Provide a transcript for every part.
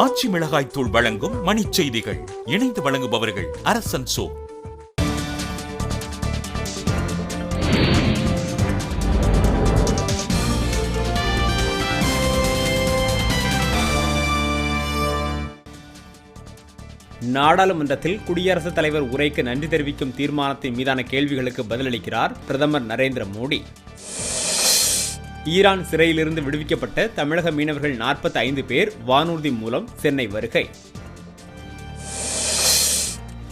ஆச்சி மிளகாய் தூள் வழங்கும் மணிச் செய்திகள். இணைந்து வழங்குபவர்கள் அரசன் சோ. நாடாளுமன்றத்தில் குடியரசுத் தலைவர் உரைக்கு நன்றி தெரிவிக்கும் தீர்மானத்தின் மீதான கேள்விகளுக்கு பதிலளிக்கிறார் பிரதமர் நரேந்திர மோடி. ஈரான் சிறையிலிருந்து விடுவிக்கப்பட்ட தமிழக மீனவர்கள் 45 பேர் வானூர்தி மூலம் சென்னை வருகை.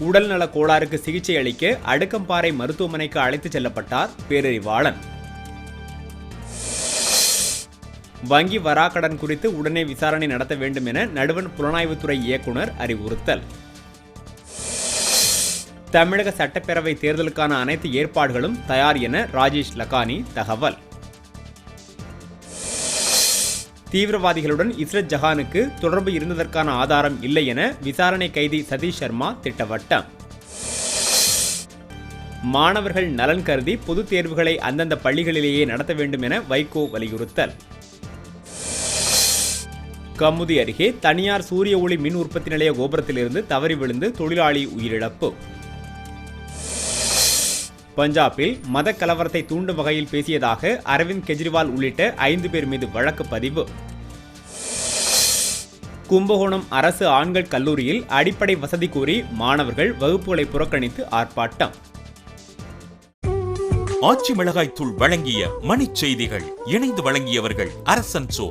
உடல்நல கோளாறுக்கு சிகிச்சை அளிக்க அடுக்கம்பாறை மருத்துவமனைக்கு அழைத்துச் செல்லப்பட்டார் பேரறிவாளன். வங்கி வராக்கடன் குறித்து உடனே விசாரணை நடத்த வேண்டும் என நடுவண் புலனாய்வுத்துறை இயக்குநர் அறிவுறுத்தல். தமிழக சட்டப்பேரவை தேர்தலுக்கான அனைத்து ஏற்பாடுகளும் தயார் என ராஜேஷ் லக்கானி தகவல். தீவிரவாதிகளுடன் இஸ்ரத் ஜஹானுக்கு தொடர்பு இருந்ததற்கான ஆதாரம் இல்லை என விசாரணை கைதி சதீஷ் சர்மா திட்டவட்டம். மாணவர்கள் நலன் கருதி பொதுத் தேர்வுகளை அந்தந்த பள்ளிகளிலேயே நடத்த வேண்டும் என வைகோ வலியுறுத்தல். கமுதி அருகே தனியார் சூரிய ஒளி மின் உற்பத்தி நிலைய கோபுரத்திலிருந்து தவறி விழுந்து தொழிலாளி உயிரிழப்பு. பஞ்சாபில் மத கலவரத்தை தூண்டும் வகையில் பேசியதாக அரவிந்த் கெஜ்ரிவால் உள்ளிட்ட 5 பேர் மீது வழக்கு பதிவு. கும்பகோணம் அரசு ஆண்கள் கல்லூரியில் அடிப்படை வசதி கோரி மாணவர்கள் வகுப்புகளை புறக்கணித்து ஆர்ப்பாட்டம். ஆச்சி மிளகாய் தூள் வழங்கிய மணிச் செய்திகள். இணைந்து வழங்கியவர்கள் அரசன் சோ.